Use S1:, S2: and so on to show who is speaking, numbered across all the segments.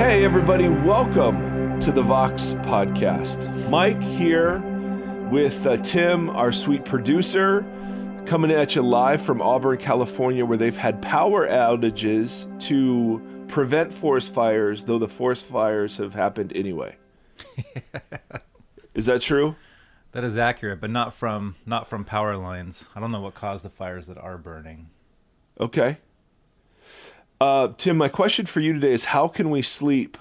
S1: Hey everybody, welcome to the Vox podcast. Mike here with Tim, our sweet producer, coming at you live from Auburn, California, where they've had power outages to prevent forest fires, though the forest fires have happened anyway. Is that true?
S2: That is accurate, but not from power lines. I don't know what caused the fires that are burning.
S1: Okay. Tim, my question for you today is, how can we sleep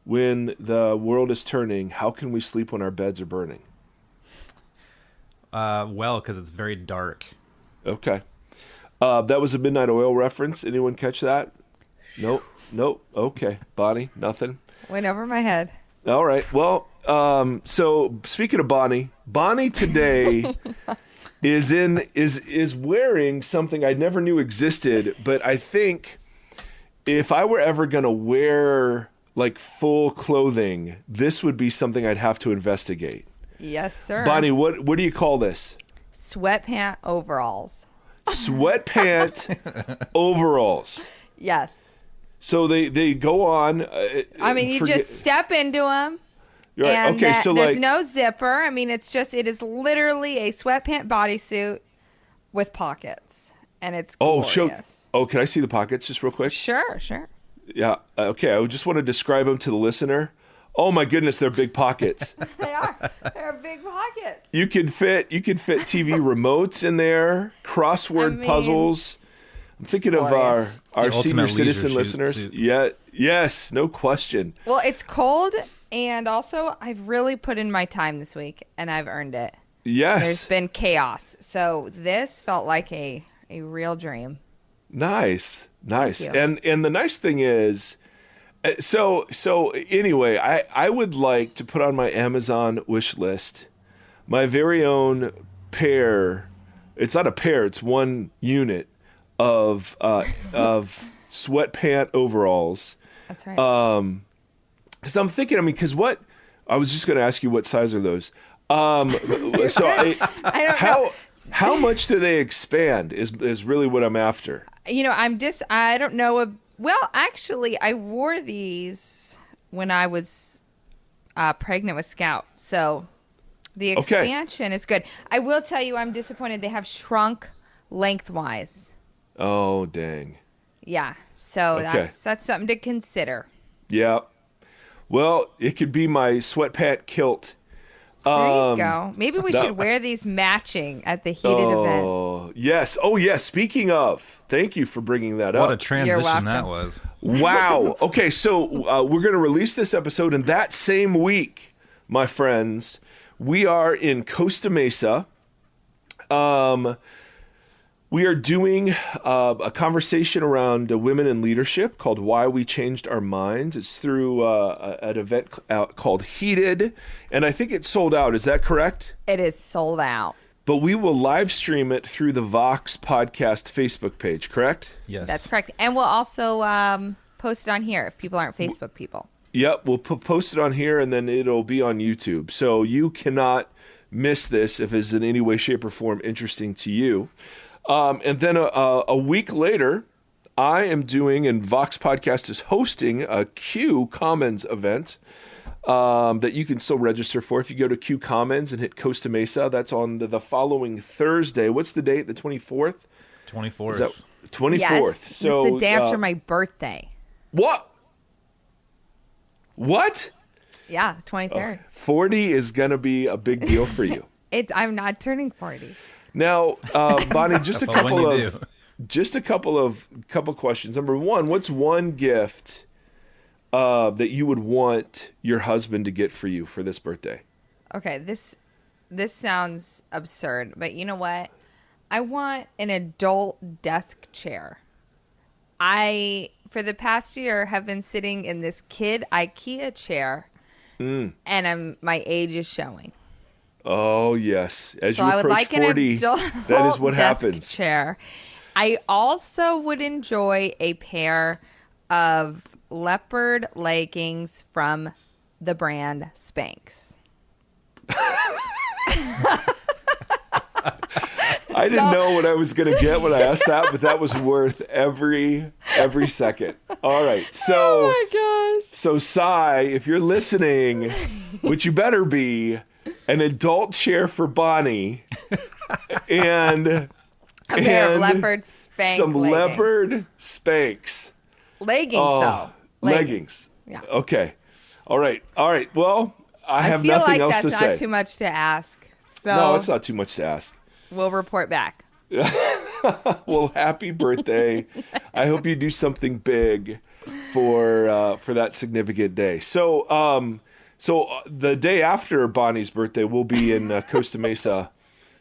S1: when the world is turning? How can we sleep when our beds are burning?
S2: Well, because it's very dark.
S1: Okay. That was a Midnight Oil reference. Anyone catch that? Nope. Okay. Bonnie, nothing?
S3: Went over my head.
S1: All right. Well, so speaking of Bonnie today is wearing something I never knew existed, but I think if I were ever going to wear like full clothing, this would be something I'd have to investigate.
S3: Yes, sir.
S1: Bonnie, what do you call this?
S3: Sweatpant overalls.
S1: Sweatpant overalls.
S3: Yes.
S1: So they go on.
S3: You just step into them.
S1: Right.
S3: And
S1: okay, so
S3: there's no zipper. I mean, it is literally a sweatpant bodysuit with pockets. And it's glorious.
S1: Can I see the pockets just real quick?
S3: Sure.
S1: Yeah. Okay. I just want to describe them to the listener. Oh my goodness, they're big pockets.
S3: They are. They're big pockets.
S1: You can fit TV remotes in there, crossword puzzles. I'm thinking of our senior citizen listeners.
S2: Suit.
S1: Yeah. Yes. No question.
S3: Well, it's cold, and also I've really put in my time this week, and I've earned it.
S1: Yes.
S3: There's been chaos, so this felt like a real dream.
S1: Nice. And the nice thing is, so anyway, I would like to put on my Amazon wish list my very own pair. It's not a pair, it's one unit of sweatpant overalls.
S3: That's right.
S1: Because I'm thinking, because what I was just going to ask you, what size are those? So
S3: I don't know.
S1: How much do they expand is really what I'm after.
S3: I don't know. Well, actually, I wore these when I was pregnant with Scout. So the expansion is good. I will tell you, I'm disappointed. They have shrunk lengthwise.
S1: Oh, dang.
S3: Yeah. So that's something to consider.
S1: Yeah. Well, it could be my sweatpant kilt.
S3: There you go. Maybe we should wear these matching at the heated event.
S1: Yes. Oh, yes. Speaking of, thank you for bringing that up.
S2: What a transition that was.
S1: Wow. Okay, so we're going to release this episode, and that same week, my friends, we are in Costa Mesa. We are doing a conversation around women in leadership called Why We Changed Our Minds. It's through an event called Heated, and I think it's sold out. Is that correct?
S3: It is sold out.
S1: But we will live stream it through the Vox Podcast Facebook page, correct?
S2: Yes.
S3: That's correct. And we'll also post it on here if people aren't Facebook people.
S1: Yep, we'll post it on here, and then it'll be on YouTube. So you cannot miss this if it's in any way, shape, or form interesting to you. And then a week later, I am doing, and Vox Podcast is hosting, a Q Commons event that you can still register for. If you go to Q Commons and hit Costa Mesa, that's on the following Thursday. What's the date? The 24th?
S2: 24th.
S1: Is that 24th?
S3: Yes,
S1: so
S3: it's the day after my birthday.
S1: What?
S3: Yeah, 23rd.
S1: 40 is going to be a big deal for you.
S3: I'm not turning 40.
S1: Now, Bonnie, just a couple of questions. Number one, what's one gift that you would want your husband to get for you for this birthday?
S3: Okay, this sounds absurd, but you know what? I want an adult desk chair. For the past year, have been sitting in this kid IKEA chair, and my age is showing.
S1: Oh, yes. As
S3: so
S1: you
S3: I would
S1: approach
S3: like
S1: 40,
S3: an adult
S1: that is what
S3: desk
S1: happens.
S3: Chair. I also would enjoy a pair of leopard leggings from the brand Spanx.
S1: I didn't know what I was going to get when I asked that, but that was worth every second. All right. So,
S3: oh my gosh.
S1: So, Cy, if you're listening, which you better be, an adult chair for Bonnie, and
S3: A pair of
S1: and
S3: leopard spank
S1: some
S3: leggings.
S1: leopard Spanx.
S3: Leggings,
S1: Oh,
S3: though.
S1: leggings.
S3: Yeah.
S1: Okay. All right. Well, I have
S3: feel
S1: nothing
S3: like
S1: else to
S3: that's
S1: say.
S3: not too much to ask. So
S1: No, it's not too much to ask.
S3: we'll report back.
S1: Well, happy birthday. I hope you do something big for that significant day. So the day after Bonnie's birthday, we'll be in Costa Mesa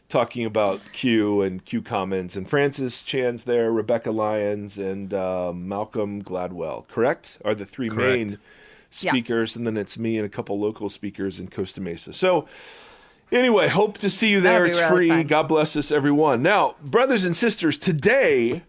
S1: talking about Q and Q Commons, and Francis Chan's there, Rebecca Lyons, and Malcolm Gladwell, correct? Are the three
S2: Correct.
S1: main speakers, and then it's me and a couple local speakers in Costa Mesa. So anyway, hope to see you there.
S3: That'll be
S1: It's
S3: really
S1: free.
S3: fun.
S1: God bless us, everyone. Now, brothers and sisters, today,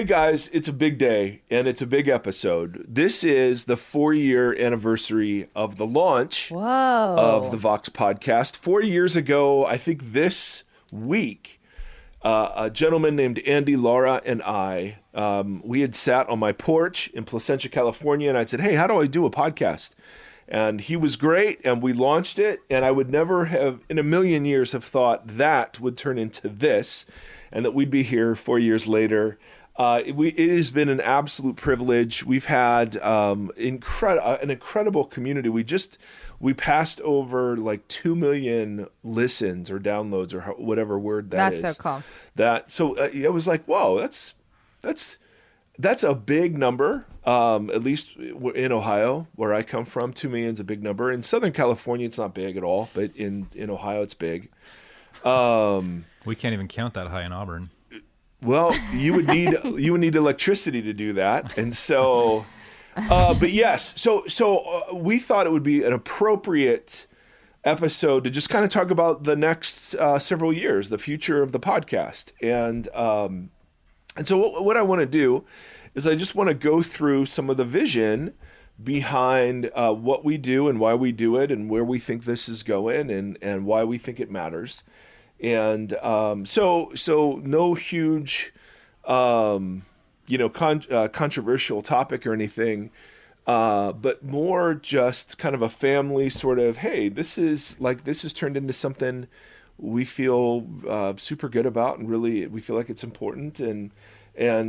S1: guys, it's a big day, and it's a big episode. This is the 4-year anniversary of the launch
S3: Whoa.
S1: of the Vox podcast. 4 years ago, I think this week, a gentleman named Andy, Laura, and I, we had sat on my porch in Placentia, California, and I said, hey, how do I do a podcast? And he was great, and we launched it, and I would never have, in a million years, have thought that would turn into this, and that we'd be here 4 years later. It has been an absolute privilege. We've had an incredible community. We passed over like 2 million listens or downloads or whatever word that is.
S3: That's so cool.
S1: It was like, whoa, that's a big number. At least in Ohio, where I come from, 2 million is a big number. In Southern California, it's not big at all, but in Ohio, it's big.
S2: We can't even count that high in Auburn.
S1: Well, you would need electricity to do that, and so, but yes, so we thought it would be an appropriate episode to just kind of talk about the next several years, the future of the podcast, and so what I want to do is I just want to go through some of the vision behind what we do and why we do it and where we think this is going and why we think it matters. And so no huge, controversial topic or anything, but more just kind of a family sort of, hey, this is turned into something we feel super good about, and really we feel like it's important and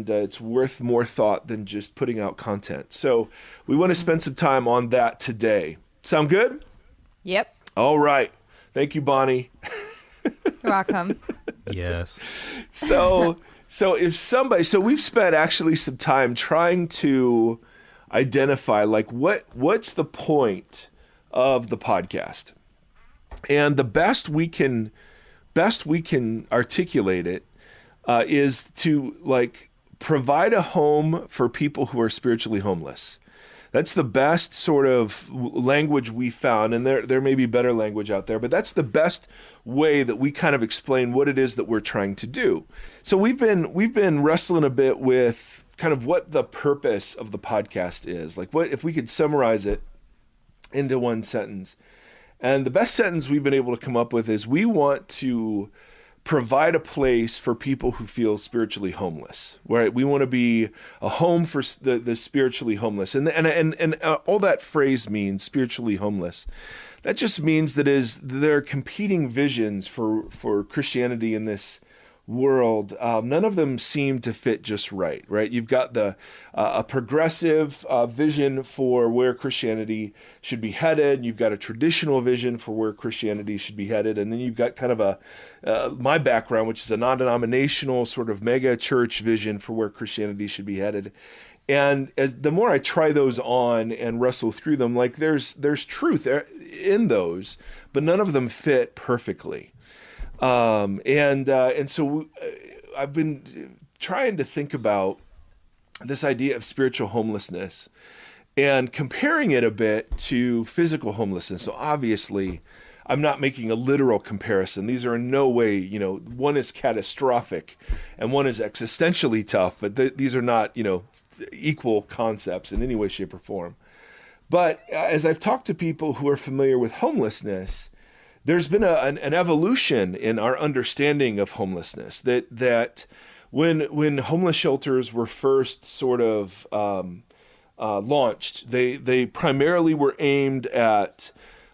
S1: it's worth more thought than just putting out content. So we want to spend some time on that today. Sound good?
S3: Yep.
S1: All right. Thank you, Bonnie.
S3: You're welcome.
S2: Yes.
S1: So we've spent actually some time trying to identify like what's the point of the podcast, and the best we can articulate it is to like provide a home for people who are spiritually homeless. That's the best sort of language we found, and there may be better language out there, but that's the best way that we kind of explain what it is that we're trying to do. So we've been wrestling a bit with kind of what the purpose of the podcast is. Like, what if we could summarize it into one sentence? And the best sentence we've been able to come up with is we want to provide a place for people who feel spiritually homeless, right? We want to be a home for the spiritually homeless. And all that phrase means, spiritually homeless. That just means that there are competing visions for Christianity in this world. None of them seem to fit just right? You've got a progressive vision for where Christianity should be headed. You've got a traditional vision for where Christianity should be headed. And then you've got kind of my background, which is a non-denominational sort of mega church vision for where Christianity should be headed. And the more I try those on and wrestle through them, like there's truth in those, but none of them fit perfectly. And so I've been trying to think about this idea of spiritual homelessness and comparing it a bit to physical homelessness. So obviously, I'm not making a literal comparison. These are in no way, one is catastrophic and one is existentially tough, but these are not, equal concepts in any way, shape, or form. But as I've talked to people who are familiar with homelessness, there's been an evolution in our understanding of homelessness. That when homeless shelters were first sort of launched. They primarily were aimed at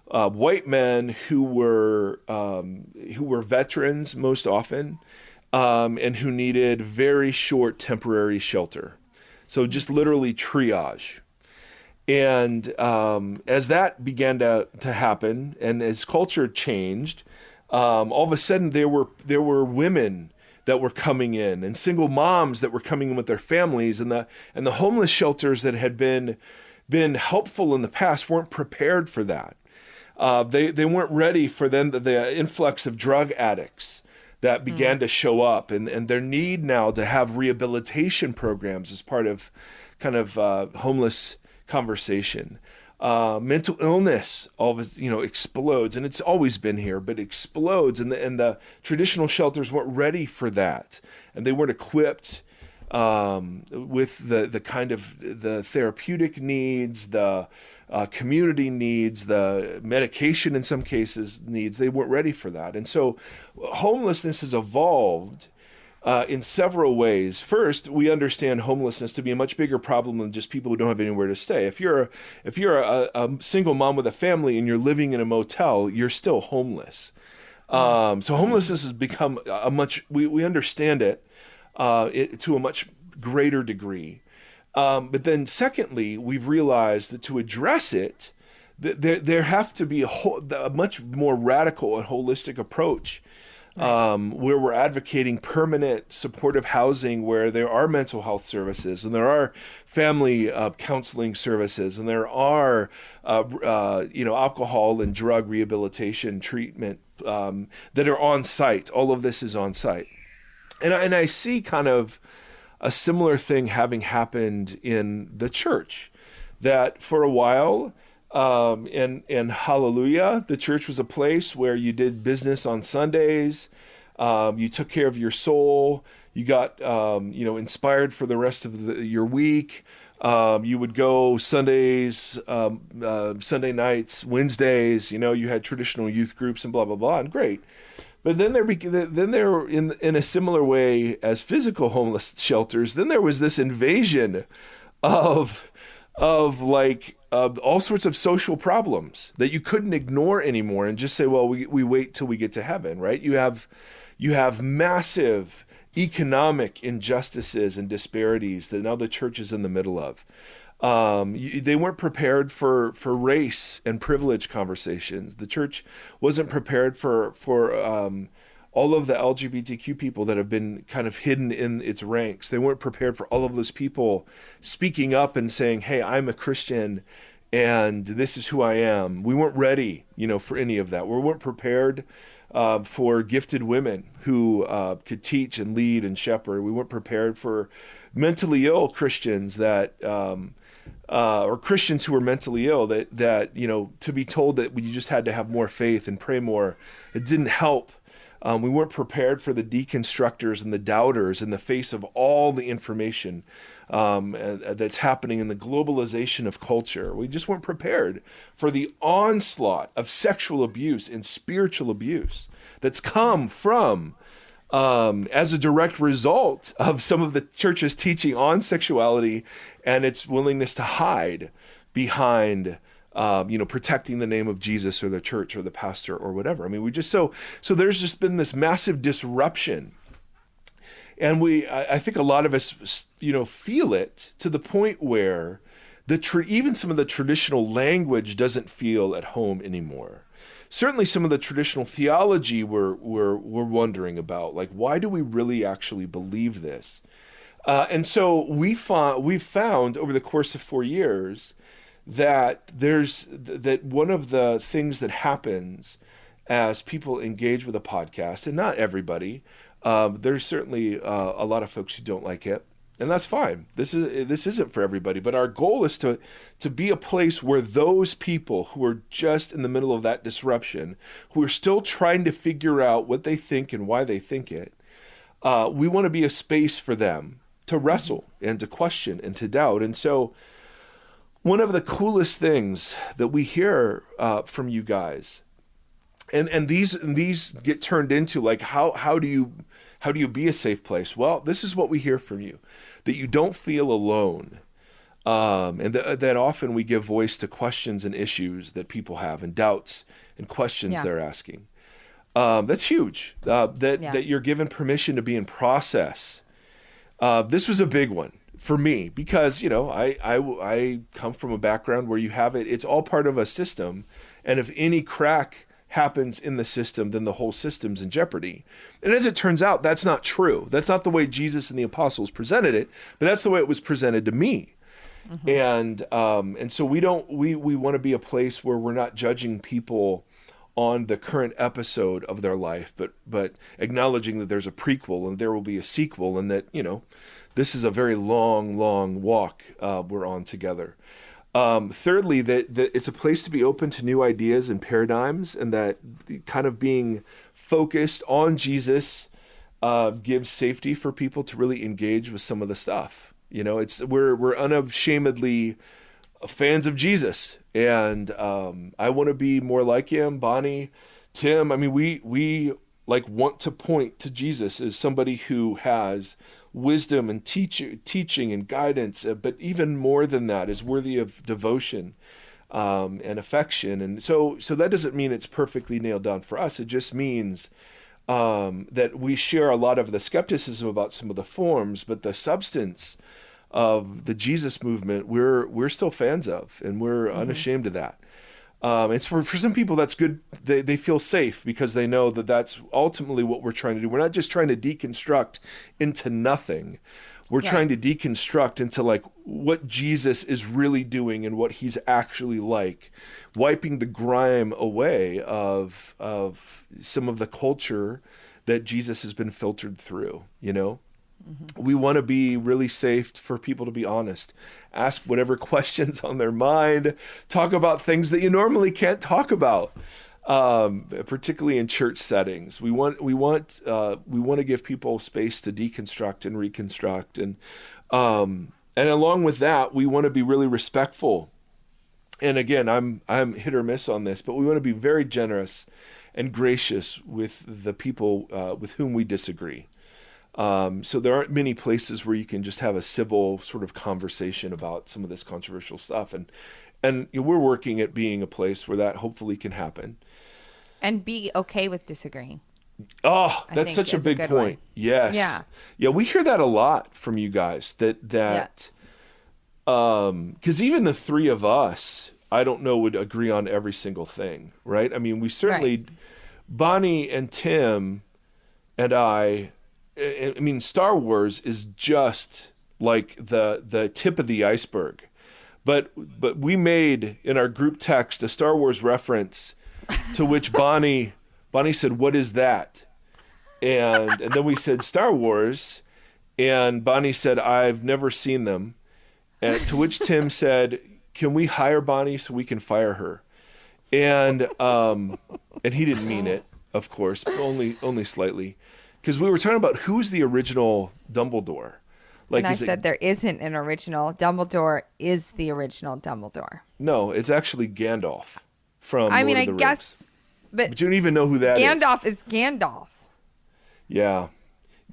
S1: white men who were veterans most often, and who needed very short temporary shelter. So just literally triage. And as that began to happen, and as culture changed, all of a sudden there were women that were coming in, and single moms that were coming in with their families, and the homeless shelters that had been helpful in the past weren't prepared for that. They weren't ready for the influx of drug addicts that began to show up, and their need now to have rehabilitation programs as part of kind of homeless conversation. Mental illness explodes, and it's always been here, but explodes, and the traditional shelters weren't ready for that, and they weren't equipped with the kind of the therapeutic needs, the community needs, the medication in some cases needs. They weren't ready for that. And so homelessness has evolved in several ways. First, we understand homelessness to be a much bigger problem than just people who don't have anywhere to stay. If you're a single mom with a family and you're living in a motel, you're still homeless. So homelessness has become we understand it to a much greater degree. But then secondly, we've realized that to address it, there have to be a much more radical and holistic approach, where we're advocating permanent supportive housing, where there are mental health services, and there are family counseling services, and there are alcohol and drug rehabilitation treatment that are on site. All of this is on site. And I see kind of a similar thing having happened in the church, that for a while, and hallelujah, the church was a place where you did business on Sundays, you took care of your soul, you got inspired for the rest of your week. You would go Sundays, Sunday nights, Wednesdays. You had traditional youth groups and blah blah blah, and great. But then there in a similar way as physical homeless shelters, then there was this invasion of all sorts of social problems that you couldn't ignore anymore and just say, well, we wait till we get to heaven, right? You have massive economic injustices and disparities that now the church is in the middle of. They weren't prepared for race and privilege conversations. The church wasn't prepared for all of the LGBTQ people that have been kind of hidden in its ranks. They weren't prepared for all of those people speaking up and saying, hey, I'm a Christian and this is who I am. We weren't ready, for any of that. We weren't prepared for gifted women who could teach and lead and shepherd. We weren't prepared for mentally ill Christians or Christians who were mentally ill that to be told that you just had to have more faith and pray more. It didn't help. We weren't prepared for the deconstructors and the doubters in the face of all the information that's happening in the globalization of culture. We just weren't prepared for the onslaught of sexual abuse and spiritual abuse that's come from as a direct result of some of the church's teaching on sexuality and its willingness to hide behind protecting the name of Jesus or the church or the pastor or whatever. I mean, so there's just been this massive disruption. And I think a lot of us, feel it to the point where even some of the traditional language doesn't feel at home anymore. Certainly some of the traditional theology we're wondering about, like, why do we really actually believe this? And so we've found over the course of 4 years that one of the things that happens as people engage with a podcast, and not everybody, there's certainly a lot of folks who don't like it, and that's fine. This isn't for everybody, but our goal is to be a place where those people who are just in the middle of that disruption, who are still trying to figure out what they think and why they think it, we want to be a space for them to wrestle and to question and to doubt. And so one of the coolest things that we hear from you guys, and these get turned into like, how do you be a safe place? Well, this is what we hear from you, that you don't feel alone. That often we give voice to questions and issues that people have and doubts and questions they're asking. That's huge. That you're given permission to be in process. This was a big one for me because, I come from a background where you have it. It's all part of a system. And if any crack happens in the system, then the whole system's in jeopardy. And as it turns out, that's not true. That's not the way Jesus and the apostles presented it, but that's the way it was presented to me. Mm-hmm. And so we want to be a place where we're not judging people on the current episode of their life, but acknowledging that there's a prequel and there will be a sequel, and that, this is a very long, long walk we're on together. Thirdly, that it's a place to be open to new ideas and paradigms, and that kind of being focused on Jesus gives safety for people to really engage with some of the stuff. We're unashamedly fans of Jesus, and I want to be more like him. Bonnie, Tim, I mean, we want to point to Jesus as somebody who has wisdom and teaching and guidance, but even more than that, is worthy of devotion and affection. And so that doesn't mean it's perfectly nailed down for us. It just means that we share a lot of the skepticism about some of the forms, but the substance of the Jesus movement, we're still fans of, and we're unashamed of that. It's for some people that's good. They feel safe because they know that that's ultimately what we're trying to do. We're not just trying to deconstruct into nothing. We're trying to deconstruct into what Jesus is really doing and what he's actually like, wiping the grime away of some of the culture that Jesus has been filtered through, Mm-hmm. We want to be really safe for people to be honest, ask whatever questions on their mind, talk about things that you normally can't talk about, particularly in church settings. We want to give people space to deconstruct and reconstruct, and along with that, we want to be really respectful. And again, I'm hit or miss on this, but we want to be very generous and gracious with the people with whom we disagree. So there aren't many places where you can just have a civil sort of conversation about some of this controversial stuff. And we're working at being a place where that hopefully can happen.
S3: And be okay with disagreeing.
S1: Oh, that's such a big point. One. Yes. Yeah. We hear that a lot from you guys because even the three of us, I don't know, would agree on every single thing, right? I mean, we certainly, Bonnie and Tim and I mean, Star Wars is just like the tip of the iceberg, but we made in our group text a Star Wars reference, to which Bonnie said, "What is that?" And then we said Star Wars, and Bonnie said, "I've never seen them," and to which Tim said, "Can we hire Bonnie so we can fire her?" And he didn't mean it, of course, but only slightly. Because we were talking about who's the original Dumbledore.
S3: And I said there isn't an original. Dumbledore is the original Dumbledore.
S1: No, it's actually Gandalf from Lord of the Rings.
S3: Guess, but
S1: you don't even know who that
S3: Gandalf is Gandalf.
S1: Yeah.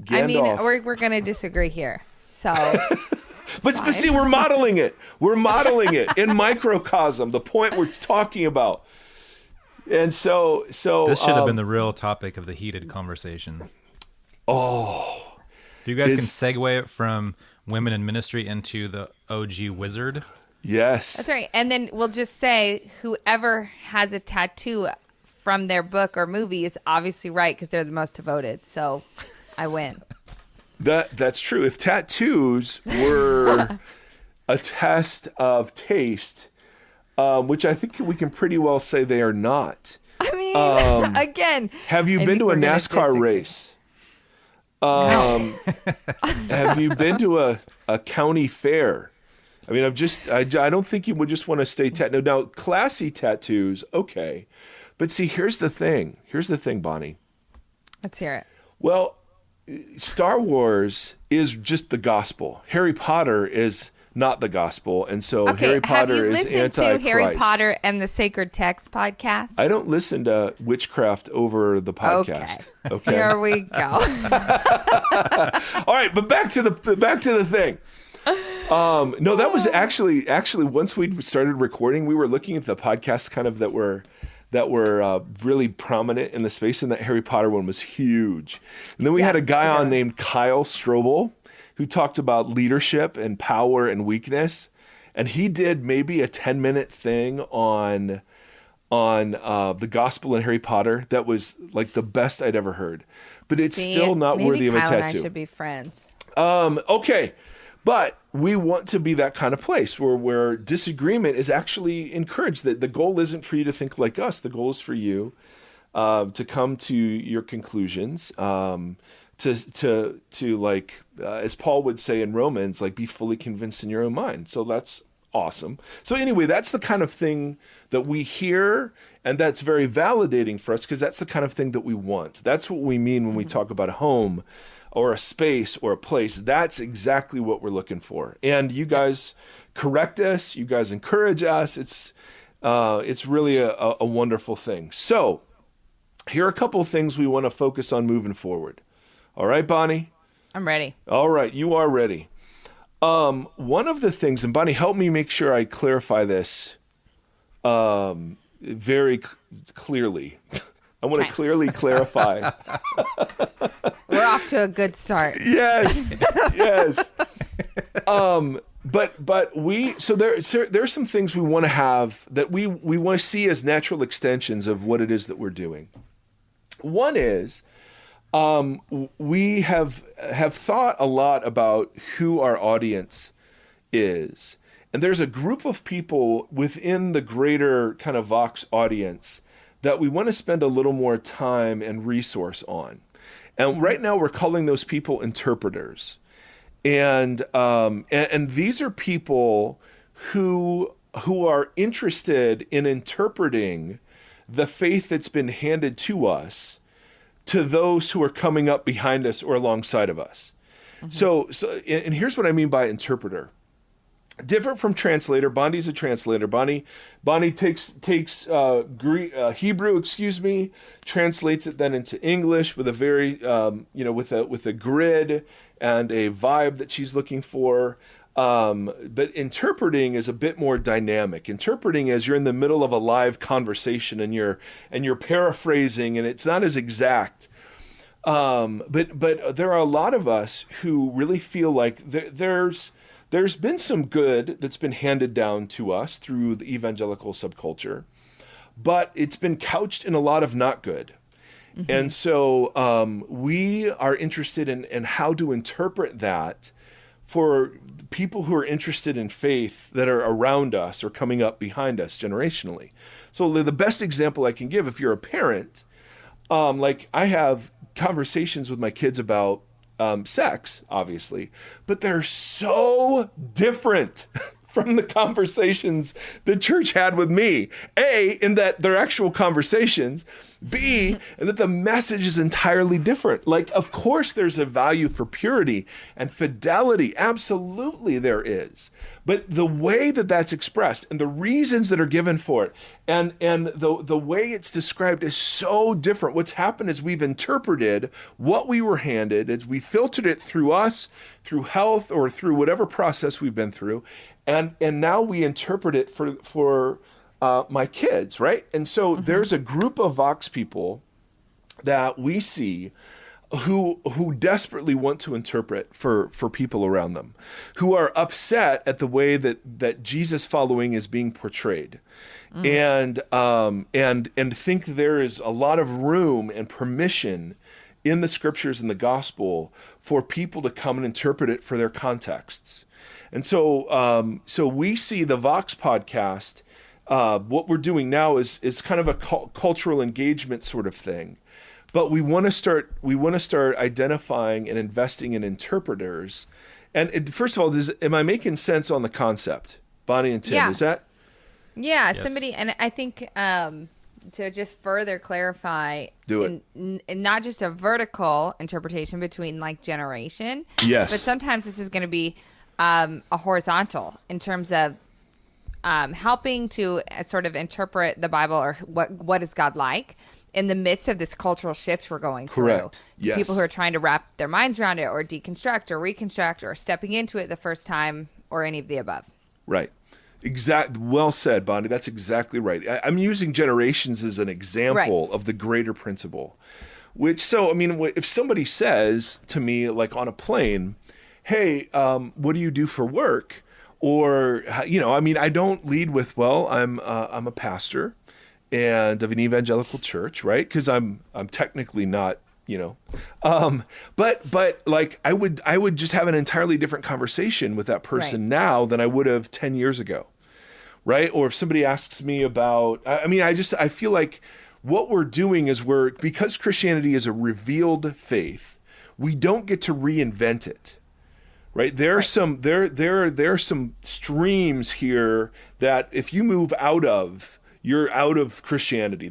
S3: Gandalf. I mean, we're going to disagree here. So,
S1: but see, we're modeling it. We're modeling it in microcosm, the point we're talking about. And so
S2: this should have been the real topic of the heated conversation.
S1: Oh,
S2: if you guys can segue it from women in ministry into the OG wizard.
S1: Yes,
S3: that's right. And then we'll just say whoever has a tattoo from their book or movie is obviously right because they're the most devoted. So I win.
S1: That's true. If tattoos were a test of taste, which I think we can pretty well say they are not.
S3: I mean, again,
S1: have you been to a NASCAR race? Have you been to a county fair? I mean, I don't think you would just want to stay tattooed. Now, classy tattoos, okay. But see, here's the thing. Bonnie.
S3: Let's hear it.
S1: Well, Star Wars is just the gospel. Harry Potter is not the gospel, and so Harry Potter is anti-Christ. Have you listened to Harry Potter
S3: and the Sacred Text podcast?
S1: I don't listen to witchcraft over the podcast. Okay.
S3: Here we go.
S1: All right, but back to the thing. No, that was actually once we started recording, we were looking at the podcasts kind of that were really prominent in the space, and that Harry Potter one was huge. And then we had a guy on named Kyle Strobel who talked about leadership and power and weakness, and he did maybe a 10-minute thing on the gospel in Harry Potter that was like the best I'd ever heard. But it's still not worthy of a tattoo.
S3: Maybe Kyle and I should be friends.
S1: Okay. But we want to be that kind of place where disagreement is actually encouraged. That the goal isn't for you to think like us. The goal is for you to come to your conclusions, to like, as Paul would say in Romans, like be fully convinced in your own mind. So that's awesome. So anyway, that's the kind of thing that we hear, and that's very validating for us because that's the kind of thing that we want. That's what we mean when we talk about a home or a space or a place. That's exactly what we're looking for. And you guys correct us. You guys encourage us. It's really a wonderful thing. So here are a couple of things we want to focus on moving forward. All right, Bonnie?
S3: I'm ready.
S1: All right, you are ready. One of the things, and Bonnie, help me make sure I clarify this very clearly. I want to clearly clarify.
S3: We're off to a good start.
S1: Yes. But there's some things we want to have that we want to see as natural extensions of what it is that we're doing. One is we have thought a lot about who our audience is. And there's a group of people within the greater kind of Vox audience that we want to spend a little more time and resource on. And right now we're calling those people interpreters. And these are people who are interested in interpreting the faith that's been handed to us to those who are coming up behind us or alongside of us. Mm-hmm. So here's what I mean by interpreter. Different from translator. Bonnie's a translator. Bonnie takes Hebrew, translates it then into English with a very with a grid and a vibe that she's looking for. But interpreting is a bit more dynamic. Interpreting is you're in the middle of a live conversation and you're paraphrasing, and it's not as exact. But there are a lot of us who really feel like there's been some good that's been handed down to us through the evangelical subculture, but it's been couched in a lot of not good. Mm-hmm. And so we are interested in how to interpret that for people who are interested in faith that are around us or coming up behind us generationally. So the best example I can give, if you're a parent, like I have conversations with my kids about sex, obviously, but they're so different from the conversations the church had with me. A, in that they're actual conversations. B, in that the message is entirely different. Like, of course, there's a value for purity and fidelity. Absolutely, there is. But the way that that's expressed and the reasons that are given for it and the way it's described is so different. What's happened is we've interpreted what we were handed, as we filtered it through us, through health, or through whatever process we've been through, and now we interpret it for my kids, right? And so there's a group of Vox people that we see who desperately want to interpret for people around them, who are upset at the way that Jesus following is being portrayed, and think there is a lot of room and permission in the scriptures and the gospel for people to come and interpret it for their contexts. And so we see the Vox podcast. What we're doing now is kind of a cultural engagement sort of thing, but we want to start identifying and investing in interpreters. And first of all, am I making sense on the concept, Bonnie and Tim?
S3: Yeah.
S1: Is that?
S3: Yeah,
S2: Yes.
S3: somebody, and I think to just further clarify,
S1: Do it.
S3: in not just a vertical interpretation between like generation,
S1: Yes.
S3: but sometimes this is going to be a horizontal in terms of helping to sort of interpret the Bible, or what is God like in the midst of this cultural shift we're going
S1: Correct.
S3: through. To
S1: Yes.
S3: people who are trying to wrap their minds around it, or deconstruct or reconstruct, or stepping into it the first time or any of the above.
S1: Right. Well said, Bonnie. That's exactly right. I'm using generations as an example of the greater principle. If somebody says to me, like on a plane, hey, what do you do for work? Or, I don't lead with, well, I'm a pastor and of an evangelical church, right? Because I'm technically not, but like I would just have an entirely different conversation with that person now than I would have 10 years ago, right? Or if somebody asks me about, I feel like what we're doing is because Christianity is a revealed faith, we don't get to reinvent it. Right. There are some streams here that if you move out of, you're out of Christianity.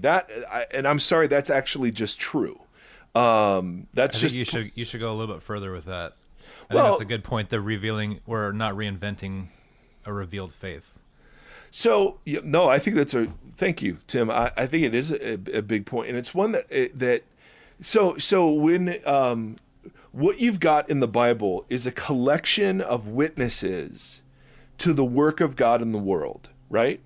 S1: And I'm sorry, that's actually just true. You should go a little bit further with that. I think that's a good point. The revealing or not reinventing a revealed faith. So no, I think thank you, Tim. I think it is a big point, and it's one when what you've got in the Bible is a collection of witnesses to the work of God in the world, right?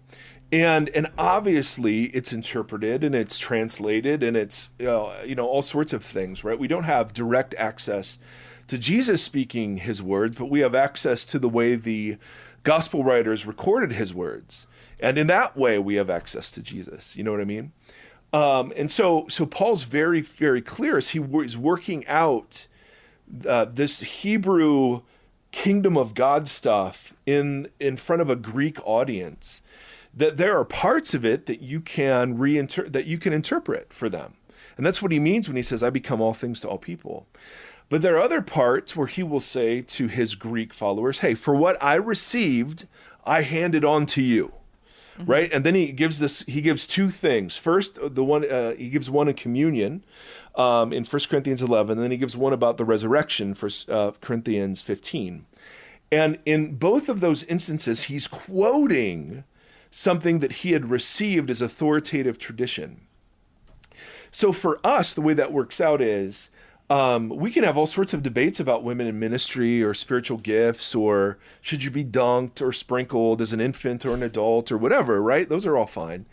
S1: And obviously it's interpreted and it's translated and it's all sorts of things, right? We don't have direct access to Jesus speaking his words, but we have access to the way the gospel writers recorded his words. And in that way we have access to Jesus. You know what I mean? And so Paul's very, very clear as he is working out this Hebrew kingdom of God stuff in front of a Greek audience, that there are parts of it that you can interpret for them. And that's what he means when he says, I become all things to all people. But there are other parts where he will say to his Greek followers, hey, for what I received, I handed on to you. Mm-hmm. Right? And then he gives two things. First, he gives one in communion, in 1 Corinthians 11, and then he gives one about the resurrection, 1 Corinthians 15. And in both of those instances, he's quoting something that he had received as authoritative tradition. So for us, the way that works out is we can have all sorts of debates about women in ministry or spiritual gifts, or should you be dunked or sprinkled as an infant or an adult or whatever, right? Those are all fine.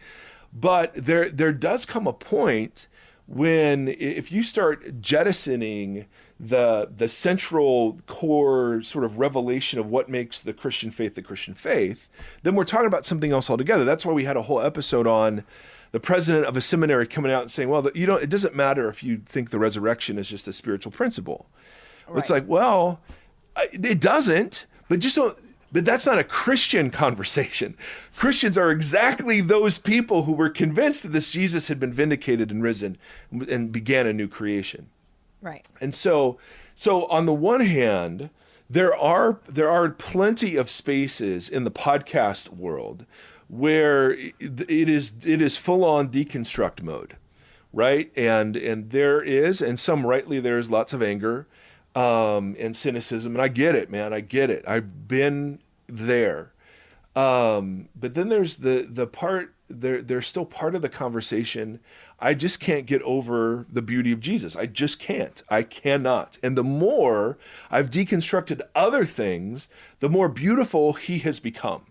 S1: But there does come a point when if you start jettisoning the central core sort of revelation of what makes the Christian faith, then we're talking about something else altogether. That's why we had a whole episode on the president of a seminary coming out and saying, well, it doesn't matter if you think the resurrection is just a spiritual principle. Right. It's like, well, it doesn't, but that's not a Christian conversation. Christians are exactly those people who were convinced that this Jesus had been vindicated and risen and began a new creation.
S3: Right. And
S1: so on the one hand, there are plenty of spaces in the podcast world where it is full on deconstruct mode, right? And there is, and some rightly, there's lots of anger and cynicism, and I get it, man. I get it. I've been there. But then there's the part. There's still part of the conversation. I just can't get over the beauty of Jesus. I just can't. I cannot. And the more I've deconstructed other things, the more beautiful he has become.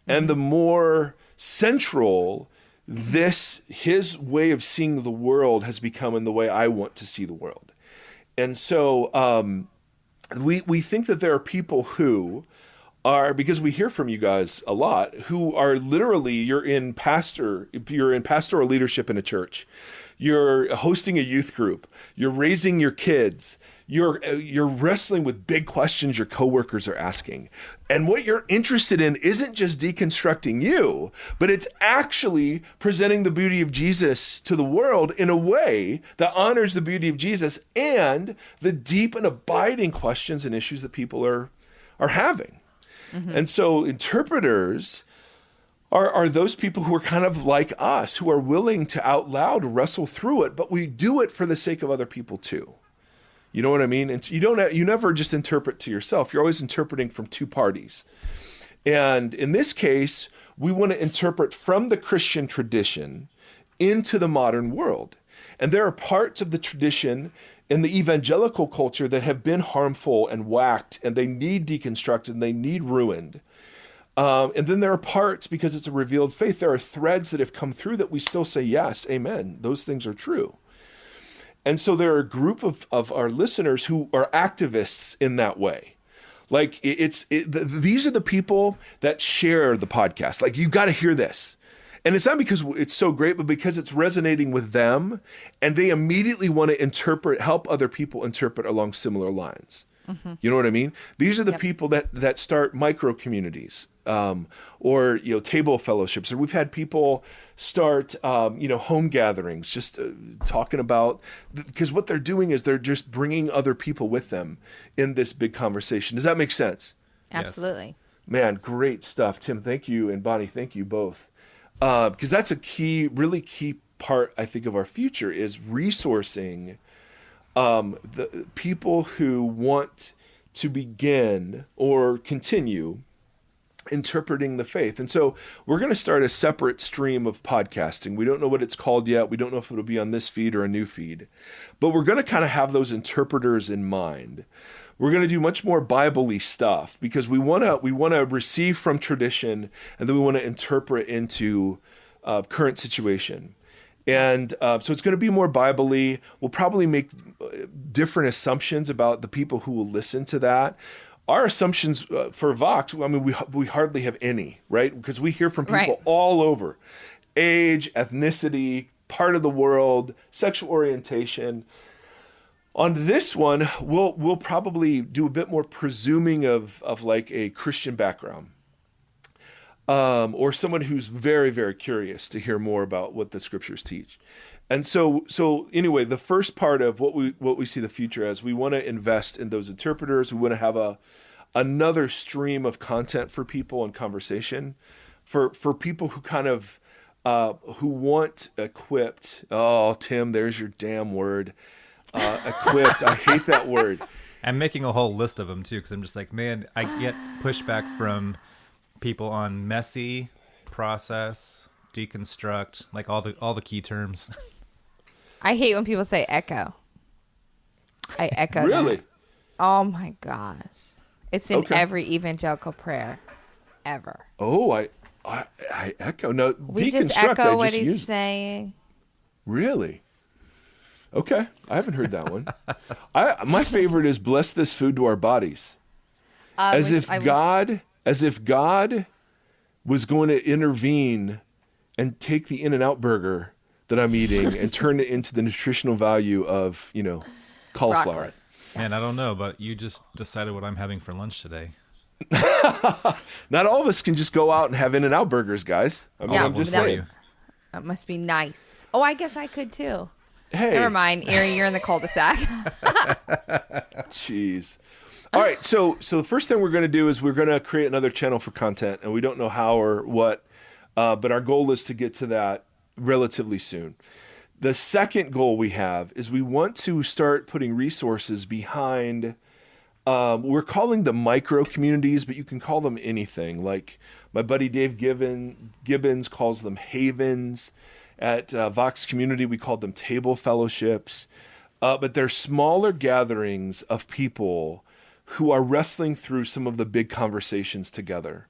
S1: And the more central his way of seeing the world has become in the way I want to see the world. And so we think that there are people who are, because we hear from you guys a lot, who are literally, you're in pastoral leadership in a church. You're hosting a youth group. You're raising your kids. You're wrestling with big questions your coworkers are asking. And what you're interested in isn't just deconstructing you, but it's actually presenting the beauty of Jesus to the world in a way that honors the beauty of Jesus and the deep and abiding questions and issues that people are having. Mm-hmm. And so interpreters are those people who are kind of like us, who are willing to out loud wrestle through it, but we do it for the sake of other people too. You know what I mean? And you never just interpret to yourself. You're always interpreting from two parties. And in this case, we want to interpret from the Christian tradition into the modern world. And there are parts of the tradition in the evangelical culture that have been harmful and whacked, and they need deconstructed and they need ruined. And then there are parts, because it's a revealed faith, there are threads that have come through that we still say, yes, amen, those things are true. And so there are a group of our listeners who are activists in that way. Like these are the people that share the podcast. Like, you got to hear this. And it's not because it's so great, but because it's resonating with them, and they immediately want to help other people interpret along similar lines. Mm-hmm. You know what I mean? These are the people that start micro communities, or table fellowships, or we've had people start home gatherings, just talking about, because what they're doing is they're just bringing other people with them in this big conversation. Does that make sense?
S3: Absolutely.
S1: Yes. Man, great stuff, Tim. Thank you, and Bonnie, thank you both. Because that's a really key part, I think, of our future, is resourcing the people who want to begin or continue interpreting the faith. And so we're going to start a separate stream of podcasting. We don't know what it's called yet. We don't know if it'll be on this feed or a new feed, but we're going to kind of have those interpreters in mind. We're going to do much more Bible-y stuff, because we want to receive from tradition, and then we want to interpret into current situation. And so it's going to be more Bible-y. We'll probably make different assumptions about the people who will listen to that. Our assumptions for Vox, I mean, we hardly have any, right? Because we hear from people all over. Age, ethnicity, part of the world, sexual orientation. On this one, we'll probably do a bit more presuming of like a Christian background, or someone who's very, very curious to hear more about what the scriptures teach. And so anyway, the first part of what we see the future as, we want to invest in those interpreters. We want to have another stream of content for people and conversation, for people who kind of who want equipped. Oh, Tim, there's your damn word. Equipped. I hate that word.
S2: I'm making a whole list of them too, because I'm just like, man, I get pushback from people on messy, process, deconstruct, like all the key terms.
S3: I hate when people say echo. I echo.
S1: Really?
S3: That. Oh my gosh. It's in every evangelical prayer ever.
S1: Oh, I echo. No,
S3: we
S1: deconstruct.
S3: just echo what he's saying.
S1: Really? Okay, I haven't heard that one. My favorite is bless this food to our bodies, as if God was going to intervene and take the In-N-Out burger that I'm eating and turn it into the nutritional value of cauliflower.
S3: Broccoli.
S2: Man, I don't know, but you just decided what I'm having for lunch today.
S1: Not all of us can just go out and have In-N-Out burgers, guys. I'm just saying.
S3: That must be nice. Oh, I guess I could too.
S1: Hey.
S3: Never mind, Erre, you're in the cul-de-sac.
S1: Jeez. All right, so the first thing we're going to do is we're going to create another channel for content, and we don't know how or what, but our goal is to get to that relatively soon. The second goal we have is we want to start putting resources behind, we're calling them micro communities, but you can call them anything. Like my buddy Dave Gibbons calls them havens. At Vox Community, we called them table fellowships. But they're smaller gatherings of people who are wrestling through some of the big conversations together.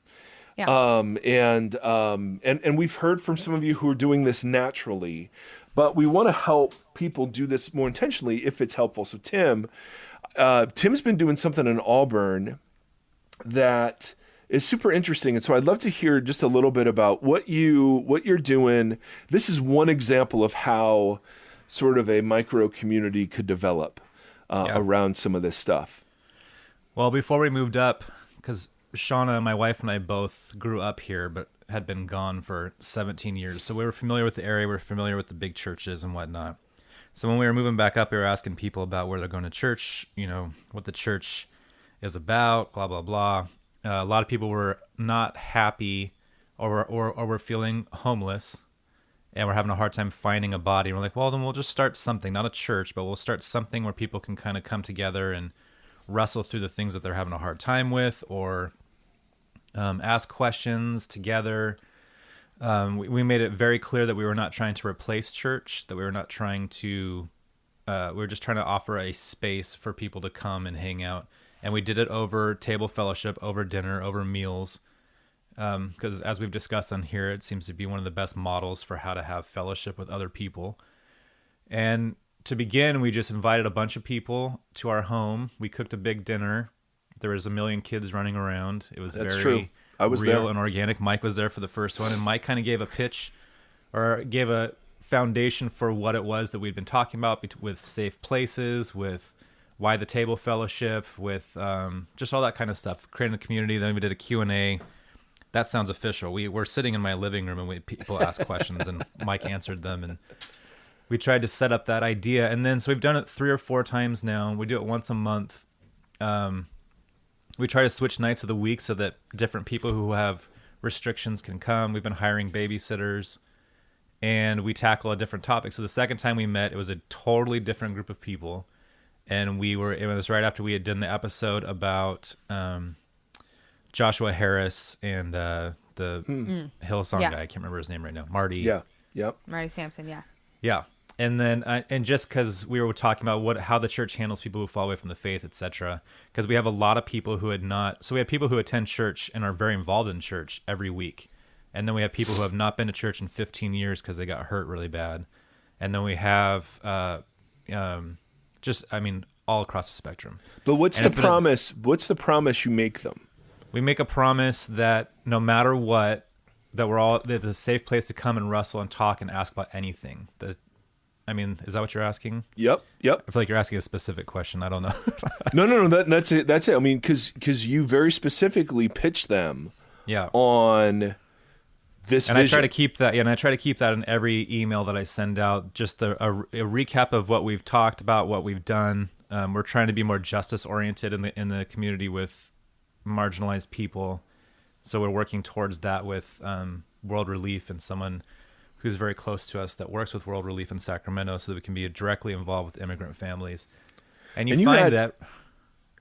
S1: Yeah. And we've heard from some of you who are doing this naturally, but we want to help people do this more intentionally if it's helpful. So Tim's been doing something in Auburn that is super interesting. And so I'd love to hear just a little bit about what you're doing. This is one example of how sort of a micro community could develop around some of this stuff.
S2: Well, before we moved up, because Shauna, my wife, and I both grew up here, but had been gone for 17 years. So we were familiar with the area. We were familiar with the big churches and whatnot. So when we were moving back up, we were asking people about where they're going to church, what the church is about, blah, blah, blah. A lot of people were not happy or were feeling homeless, and we're having a hard time finding a body. And we're like, well, then we'll just start something, not a church, but we'll start something where people can kind of come together and wrestle through the things that they're having a hard time with, or ask questions together. We made it very clear that we were not trying to replace church, that we were not trying to we were just trying to offer a space for people to come and hang out. And we did it over table fellowship, over dinner, over meals. Because as we've discussed on here, it seems to be one of the best models for how to have fellowship with other people. And to begin, we just invited a bunch of people to our home. We cooked a big dinner. There was 1 million kids running around. It was
S1: That's
S2: very
S1: true. I was
S2: real
S1: there.
S2: and organic. Mike was there for the first one, and Mike kind of gave a pitch or gave a foundation for what it was that we'd been talking about with safe places, with why the table fellowship, with just all that kind of stuff, creating a community. Then we did a Q&A. That sounds official. We were sitting in my living room, and people asked questions, and Mike answered them, and we tried to set up that idea. And then, so we've done it 3 or 4 times now. We do it once a month. We try to switch nights of the week so that different people who have restrictions can come. We've been hiring babysitters, and we tackle a different topic. So the second time we met, it was a totally different group of people. And it was right after we had done the episode about Joshua Harris and the Hillsong guy. I can't remember his name right now. Marty.
S1: Yeah. Yep.
S3: Marty Sampson, yeah.
S2: Yeah. And then, and just because we were talking about how the church handles people who fall away from the faith, etc. Because we have a lot of people who we have people who attend church and are very involved in church every week. And then we have people who have not been to church in 15 years because they got hurt really bad. And then we have, all across the spectrum.
S1: But what's the promise? What's the promise you make them?
S2: We make a promise that no matter what, that it's a safe place to come and wrestle and talk and ask about anything. Is that what you're asking?
S1: Yep.
S2: I feel like you're asking a specific question. I don't know.
S1: No. That's it. That's it. I mean, because you very specifically pitch them.
S2: Yeah.
S1: On this
S2: and
S1: vision.
S2: I try to keep that. Yeah, and I try to keep that in every email that I send out. Just a recap of what we've talked about, what we've done. We're trying to be more justice oriented in the community with marginalized people. So we're working towards that with World Relief and someone who's very close to us that works with World Relief in Sacramento, so that we can be directly involved with immigrant families. And you
S1: had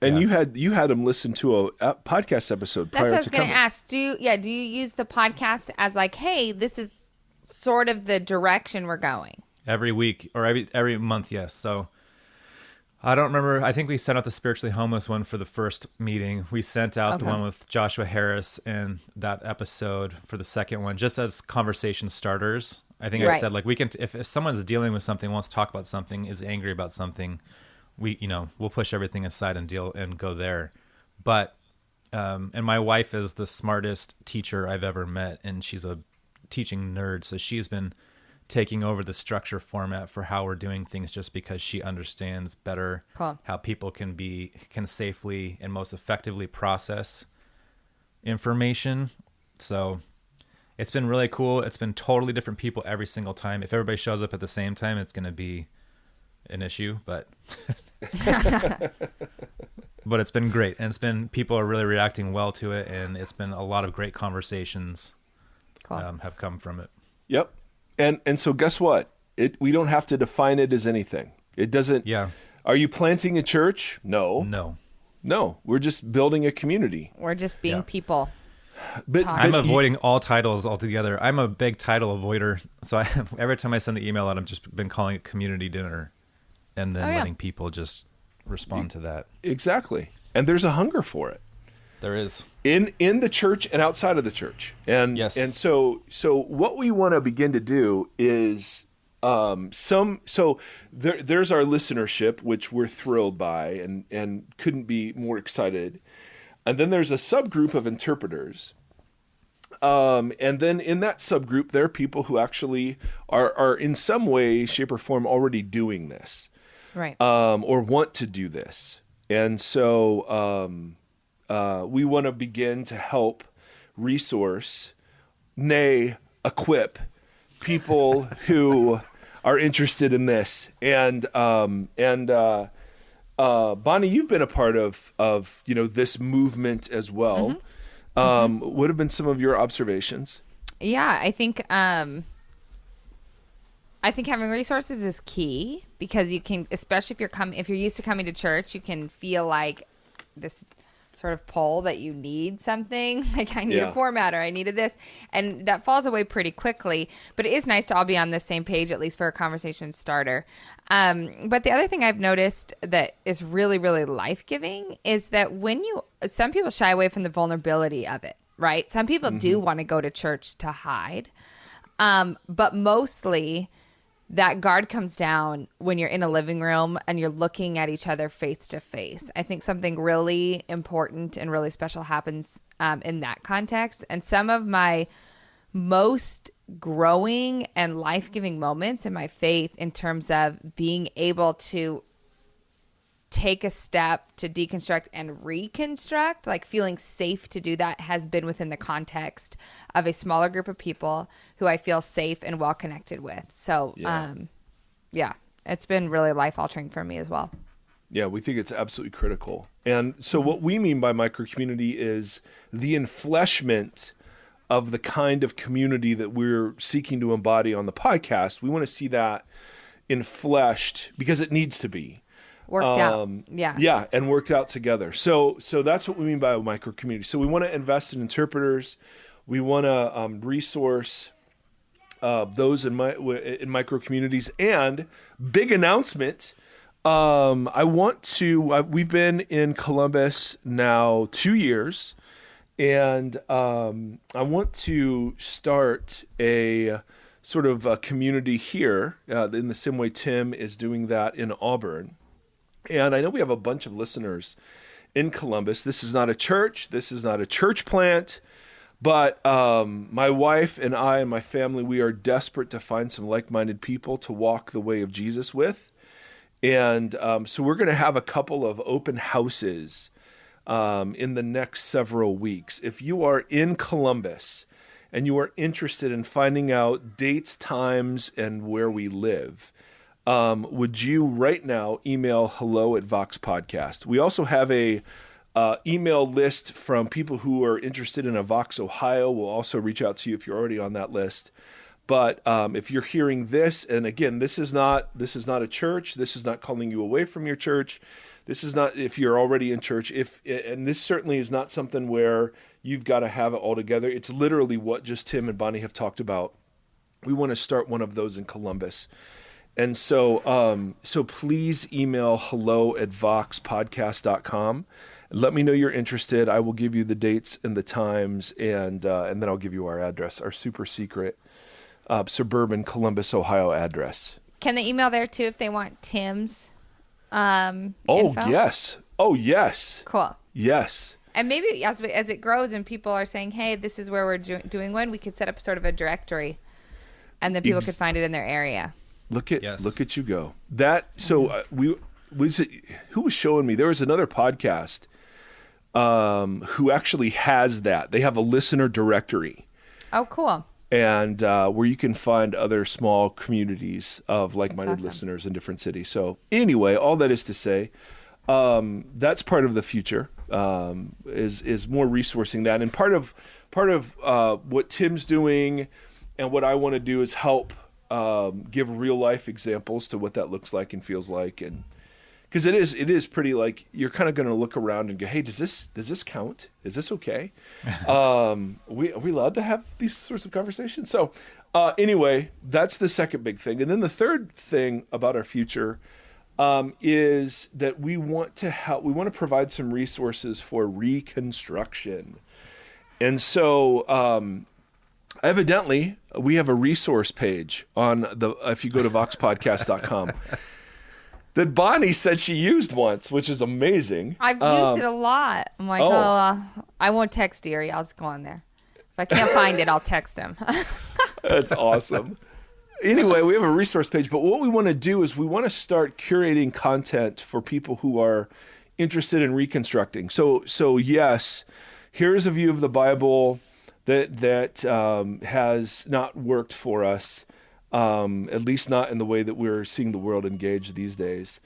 S1: them listen to a podcast episode prior to coming.
S3: That's what I was going to ask. Do you use the podcast as like, hey, this is sort of the direction we're going?
S2: Every week or every month, yes. So I don't remember. I think we sent out the spiritually homeless one for the first meeting. We sent out the one with Joshua Harris and that episode for the second one, just as conversation starters. I think I said, like, we can, if someone's dealing with something, wants to talk about something, is angry about something, we'll push everything aside and go there. But, and my wife is the smartest teacher I've ever met, and she's a teaching nerd. So she's been taking over the structure format for how we're doing things, just because she understands better how people can safely and most effectively process information. So it's been really cool. It's been totally different people every single time. If everybody shows up at the same time, it's going to be an issue, but but it's been great. And people are really reacting well to it. And it's been a lot of great conversations have come from it.
S1: Yep. And so guess what? We don't have to define it as anything. It doesn't.
S2: Yeah.
S1: Are you planting a church? No. We're just building a community.
S3: We're just being people.
S1: But
S2: I'm avoiding all titles altogether. I'm a big title avoider. So every time I send the email out, I've just been calling it community dinner, and then letting people just respond to that.
S1: Exactly. And there's a hunger for it.
S2: There is.
S1: In the church and outside of the church. And
S2: yes.
S1: And so what we want to begin to do is there's our listenership, which we're thrilled by and couldn't be more excited. And then there's a subgroup of interpreters. And then in that subgroup, there are people who actually are in some way, shape, or form already doing this.
S3: Right.
S1: Or want to do this. And so we want to begin to help resource, equip people who are interested in this. And Bonnie, you've been a part of this movement as well. Mm-hmm. What have been some of your observations?
S3: Yeah, I think having resources is key, because you can, especially if you're used to coming to church, you can feel like this sort of pull that you need something. Like, I need
S1: Yeah.
S3: a formatter. I needed this. And that falls away pretty quickly. But it is nice to all be on the same page, at least for a conversation starter. But the other thing I've noticed that is really, really life-giving is that some people shy away from the vulnerability of it, right? Some people do want to go to church to hide. But mostly that guard comes down when you're in a living room and you're looking at each other face to face. I think something really important and really special happens in that context. And some of my most growing and life-giving moments in my faith, in terms of being able to take a step to deconstruct and reconstruct, like feeling safe to do that, has been within the context of a smaller group of people who I feel safe and well connected with. So, yeah, it's been really life altering for me as well.
S1: Yeah, we think it's absolutely critical. And so what we mean by micro community is the enfleshment of the kind of community that we're seeking to embody on the podcast. We want to see that enfleshed because it needs to be.
S3: Worked out. Yeah.
S1: Yeah, and worked out together. So that's what we mean by a micro community. So we want to invest in interpreters. We want to resource those in micro communities. And big announcement, we've been in Columbus now 2 years, and I want to start a sort of a community here in the same way Tim is doing that in Auburn. And I know we have a bunch of listeners in Columbus. This is not a church. This is not a church plant. But my wife and I and my family, we are desperate to find some like-minded people to walk the way of Jesus with. And so we're going to have a couple of open houses in the next several weeks. If you are in Columbus and you are interested in finding out dates, times, and where we live, would you right now email hello@voxpodcast? We also have a email list from people who are interested in a Vox Ohio. We'll also reach out to you if you're already on that list. But if you're hearing this, and again, this is not a church. This is not calling you away from your church. This is not if you're already in church. And this certainly is not something where you've got to have it all together. It's literally what just Tim and Bonnie have talked about. We want to start one of those in Columbus. And so please email hello@voxpodcast.com. Let me know you're interested. I will give you the dates and the times, and then I'll give you our address, our super secret suburban Columbus, Ohio address.
S3: Can they email there too if they want Tim's
S1: Oh,
S3: info?
S1: yes. Oh, yes.
S3: Cool.
S1: Yes.
S3: And maybe as it grows and people are saying, hey, this is where we're doing one, we could set up sort of a directory, and then people could find it in their area.
S1: Look at you go. Who was showing me? There was another podcast who actually has that. They have a listener directory.
S3: Oh, cool.
S1: And where you can find other small communities of like-minded
S3: awesome.
S1: listeners in different cities. So anyway, all that is to say, that's part of the future, is more resourcing that. And part of what Tim's doing and what I want to do is help give real life examples to what that looks like and feels like. And because it is pretty, like, you're kind of going to look around and go, hey, does this count? Is this okay? Are we allowed to have these sorts of conversations? So anyway, that's the second big thing. And then the third thing about our future is that we want to provide some resources for reconstruction. And so evidently we have a resource page if you go to voxpodcast.com that Bonnie said she used once, which is amazing.
S3: I've used it a lot. I'm like, I won't text Erre. I'll just go on there. If I can't find it, I'll text him.
S1: That's awesome. Anyway, we have a resource page, but what we want to do is we want to start curating content for people who are interested in reconstructing. So yes, here's a view of the Bible that has not worked for us, at least not in the way that we're seeing the world engage these days.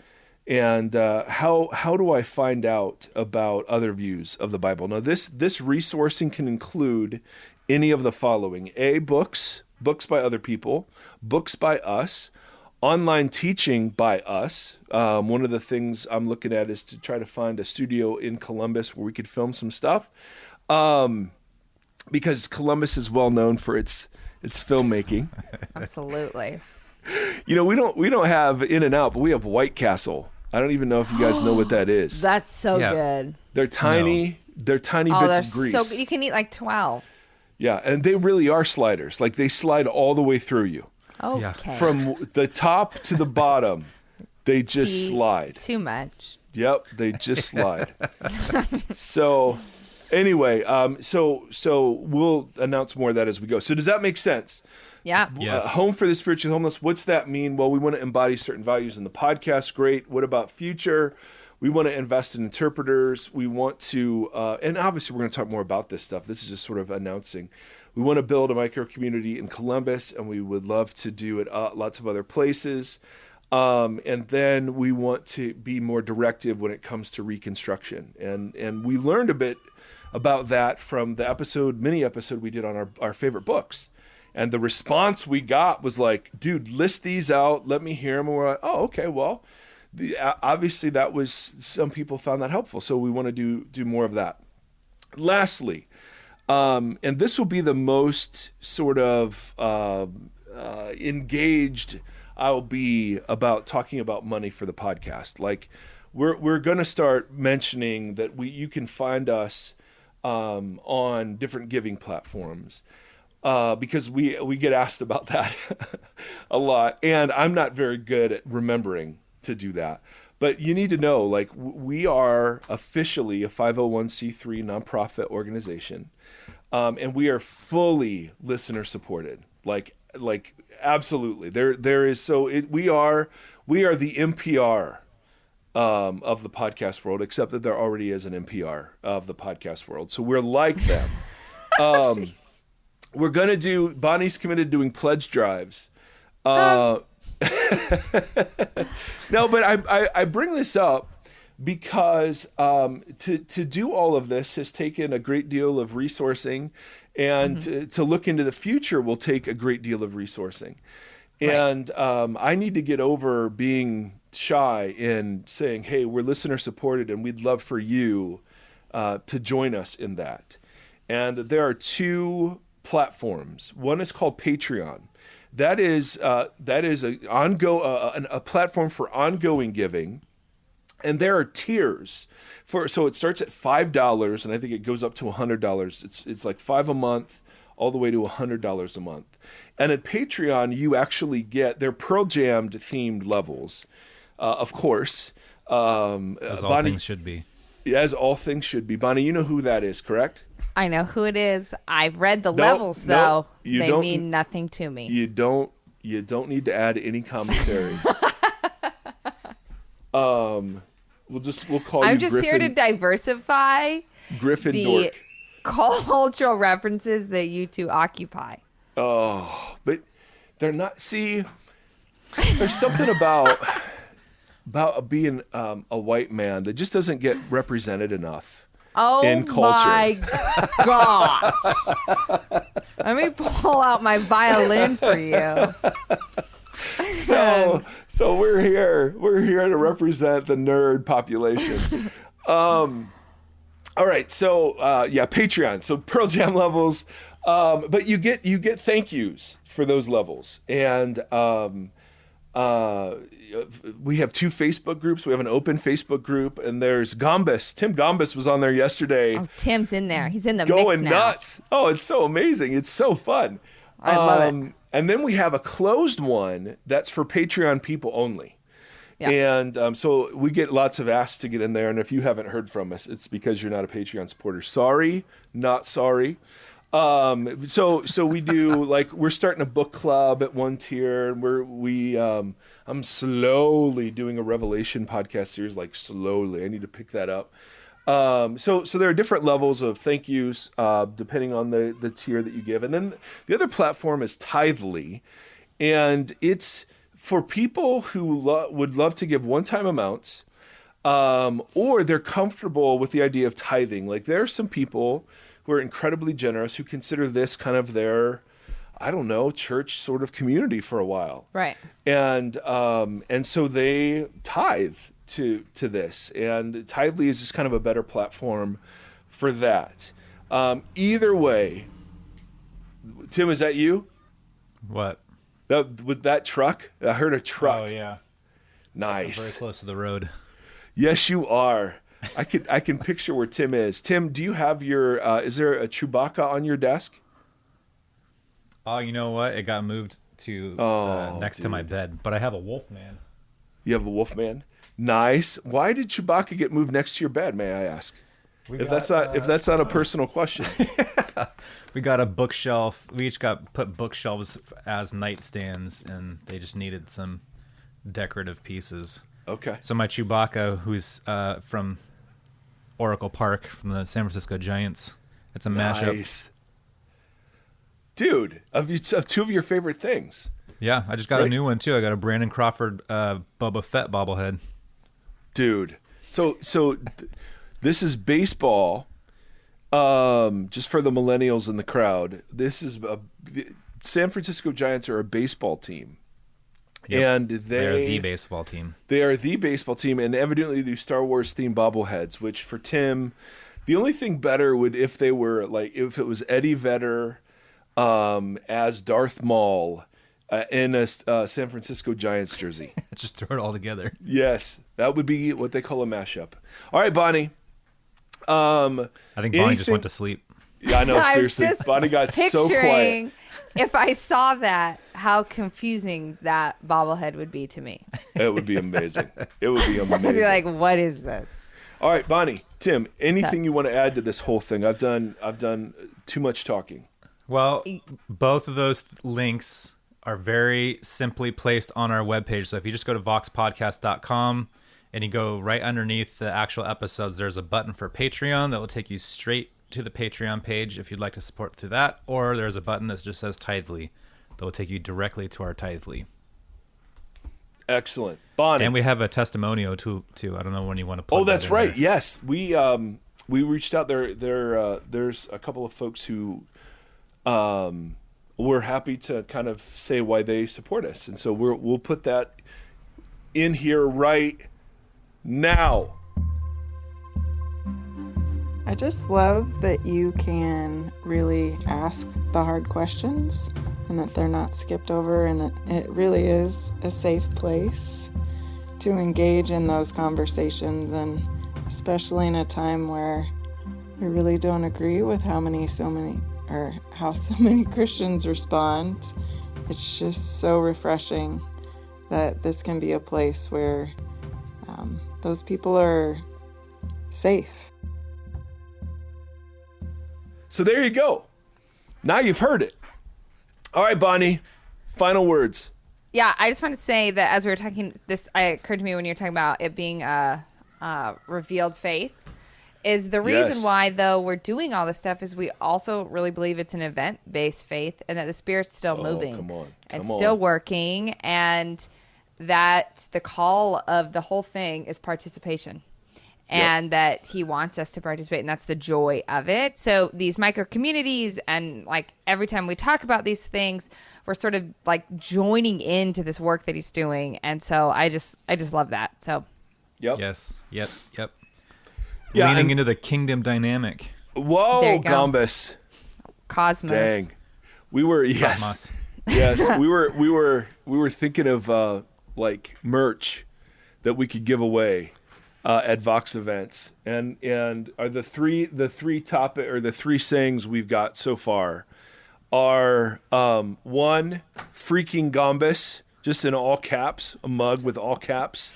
S1: And how do I find out about other views of the Bible? Now, this resourcing can include any of the following: books by other people, books by us, online teaching by us. One of the things I'm looking at is to try to find a studio in Columbus where we could film some stuff, because Columbus is well known for its filmmaking.
S3: Absolutely.
S1: We don't have In-N-Out, but we have White Castle. I don't even know if you guys know what that is.
S4: That's so good.
S1: They're tiny.
S2: No.
S1: They're tiny
S3: Oh,
S1: bits
S3: they're
S1: of grease.
S3: so good. You can eat like 12.
S1: Yeah, and they really are sliders. Like they slide all the way through you.
S3: Okay.
S1: From the top to the bottom, they just slide.
S3: Too much.
S1: Yep, they just slide. So, anyway, so we'll announce more of that as we go. So does that make sense?
S3: Yeah.
S2: Yes.
S1: Home for the spiritually homeless. What's that mean? Well, we want to embody certain values in the podcast. Great. What about future? We want to invest in interpreters. We want to, and obviously we're going to talk more about this stuff. This is just sort of announcing. We want to build a micro community in Columbus, and we would love to do it lots of other places. And then we want to be more directive when it comes to reconstruction. And we learned a bit about that from the mini episode we did on our favorite books. And the response we got was like, dude, list these out. Let me hear them. And we're like, oh, okay, well, obviously that was, some people found that helpful. So we want to do more of that. Lastly, and this will be the most sort of engaged I'll be about talking about money for the podcast. Like we're going to start mentioning that you can find us on different giving platforms. Because we get asked about that a lot, and I'm not very good at remembering to do that. But you need to know, like, we are officially a 501c3 nonprofit organization, and we are fully listener supported. Like absolutely. There is we are the NPR of the podcast world, except that there already is an NPR of the podcast world. So we're like them. We're going to Bonnie's committed to doing pledge drives. No, but I bring this up because to do all of this has taken a great deal of resourcing, and to look into the future will take a great deal of resourcing. Right. And I need to get over being shy in saying, hey, we're listener supported and we'd love for you to join us in that. And there are two platforms. One is called Patreon. That is a platform for ongoing giving, and there are tiers so it starts at $5, and I think it goes up to $100. It's like $5 a month, all the way to $100 a month. And at Patreon, you actually get their Pearl Jammed themed levels, of course.
S2: As all things should be.
S1: As all things should be. Bonnie, you know who that is, correct?
S3: I know who it is. I've read the levels, though. They
S1: don't
S3: mean nothing to me.
S1: You don't need to add any commentary. We'll call you
S3: I'm just
S1: Griffin,
S3: here to diversify
S1: Griffin
S3: the
S1: Dork.
S3: cultural references that you two occupy.
S1: Oh, but they're not. See, there's something about being a white man that just doesn't get represented enough.
S3: Oh
S1: in culture.
S3: my gosh. Let me pull out my violin for you.
S1: So we're here to represent the nerd population. All right. So Patreon. So Pearl Jam levels. But you get thank yous for those levels. And we have two Facebook groups. We have an open Facebook group, and there's Gombus. Tim Gombus was on there yesterday.
S3: Oh, Tim's in there. He's in the
S1: going
S3: mix now.
S1: nuts. Oh, it's so amazing. It's so fun.
S3: I love it.
S1: And then we have a closed one that's for Patreon people only. Yeah. And so we get lots of asks to get in there. And if you haven't heard from us, it's because you're not a Patreon supporter. Sorry, not sorry. So we do, like, we're starting a book club at one tier, and I'm slowly doing a Revelation podcast series, like slowly. I need to pick that up. So there are different levels of thank yous, depending on the tier that you give. And then the other platform is Tithely, and it's for people who would love to give one-time amounts, or they're comfortable with the idea of tithing. Like, there are some people who are incredibly generous, who consider this kind of their I don't know, church sort of community for a while.
S3: Right.
S1: And so they tithe to this, and Tithely is just kind of a better platform for that. Either way, Tim, is that you?
S2: What?
S1: With that truck? I heard a truck.
S2: Oh yeah.
S1: Nice.
S2: Very close to the road.
S1: Yes, you are. I can picture where Tim is. Tim, do you have your? Is there a Chewbacca on your desk?
S2: Oh, you know what? It got moved to next to my bed, but I have a Wolfman.
S1: You have a Wolfman. Nice. Why did Chewbacca get moved next to your bed? May I ask? If that's not a personal question.
S2: We got a bookshelf. We each put bookshelves as nightstands, and they just needed some decorative pieces.
S1: Okay.
S2: So my Chewbacca, who's from Oracle Park, from the San Francisco Giants, it's a mashup.
S1: Nice. Dude, of two of your favorite things.
S2: Yeah, I just got a new one too. I got a Brandon Crawford Boba Fett bobblehead.
S1: Dude, so this is baseball. Just for the millennials in the crowd, this is the San Francisco Giants are a baseball team.
S2: Yep.
S1: And
S2: They're the baseball team.
S1: They are the baseball team, and evidently do Star Wars themed bobbleheads. Which for Tim, the only thing better would if they were like if it was Eddie Vedder, as Darth Maul, in a San Francisco Giants jersey.
S2: Just throw it all together.
S1: Yes, that would be what they call a mashup. All right, Bonnie.
S2: I think Bonnie just went to sleep.
S1: Yeah, I know. Seriously, Bonnie got so quiet.
S3: If I saw that, how confusing that bobblehead would be to me.
S1: It would be amazing. It would be amazing.
S3: I'd be like, "What is this?"
S1: All right, Bonnie, Tim. Anything you want to add to this whole thing? I've done too much talking.
S2: Well, both of those links are very simply placed on our webpage. So if you just go to voxpodcast.com and you go right underneath the actual episodes, there's a button for Patreon that will take you straight to the Patreon page if you'd like to support through that, or there's a button that just says Tithely that will take you directly to our Tithely.
S1: Excellent, Bonnie.
S2: And we have a testimonial too. I don't know when you want to plug.
S1: Oh, that's right.
S2: There.
S1: Yes, we reached out there. There's a couple of folks who we're happy to kind of say why they support us, and so we'll put that in here right now.
S4: I just love that you can really ask the hard questions and that they're not skipped over, and that it really is a safe place to engage in those conversations, and especially in a time where we really don't agree with how so many Christians respond. It's just so refreshing that this can be a place where those people are safe.
S1: So there you go. Now you've heard it. All right, Bonnie, final words.
S3: Yeah, I just want to say that as we were talking, this occurred to me when you were talking about it being a revealed faith. Is the reason why, though, we're doing all this stuff is we also really believe it's an event-based faith, and that the Spirit's still moving.
S1: Come on.
S3: It's still working, and that the call of the whole thing is participation. And that he wants us to participate, and that's the joy of it. So these micro communities, and like every time we talk about these things, we're sort of like joining into this work that he's doing. And so I just love that. So
S2: Yes. Yep.
S1: Yeah,
S2: leaning into the kingdom dynamic.
S1: Whoa, Gombus.
S3: Cosmos.
S1: Dang. We were
S2: Cosmos.
S1: Yes, we were thinking of like merch that we could give away at Vox events, and are the three topic or the three sayings we've got so far are one, freaking Gombus, just in all caps, a mug with all caps,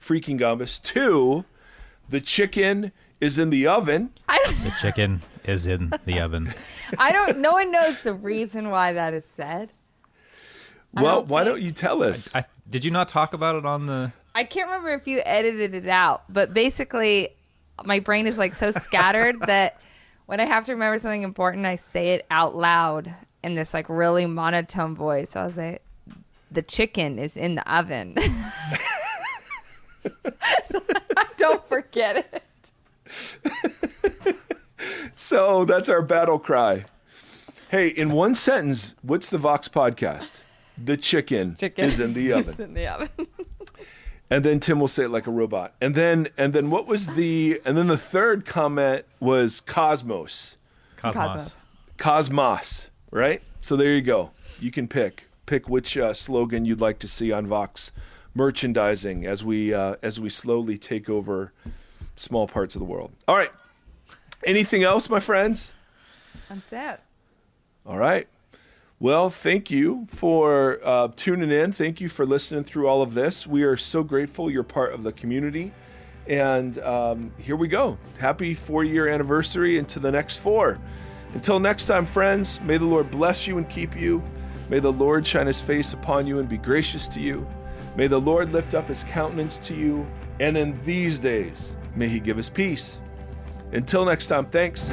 S1: freaking Gombus. Two, the chicken is in the oven.
S2: The chicken is in the oven.
S3: No one knows the reason why that is said.
S1: Well, why don't you tell us?
S2: Did you not talk about it on the...
S3: I can't remember if you edited it out, but basically my brain is like so scattered that when I have to remember something important, I say it out loud in this like really monotone voice. So I was like, the chicken is in the oven. So I don't forget it.
S1: So that's our battle cry. Hey, in one sentence, what's the Vox podcast? The chicken is in the oven.
S3: It's in the oven.
S1: And then Tim will say it like a robot. And then what was the third comment was Cosmos. Cosmos, right? So there you go. You can pick which slogan you'd like to see on Vox merchandising as we slowly take over small parts of the world. All right. Anything else, my friends?
S3: That's it.
S1: All right. Well, thank you for tuning in. Thank you for listening through all of this. We are so grateful you're part of the community. And here we go. Happy 4-year anniversary into the next 4. Until next time, friends, may the Lord bless you and keep you. May the Lord shine his face upon you and be gracious to you. May the Lord lift up his countenance to you. And in these days, may he give us peace. Until next time, thanks.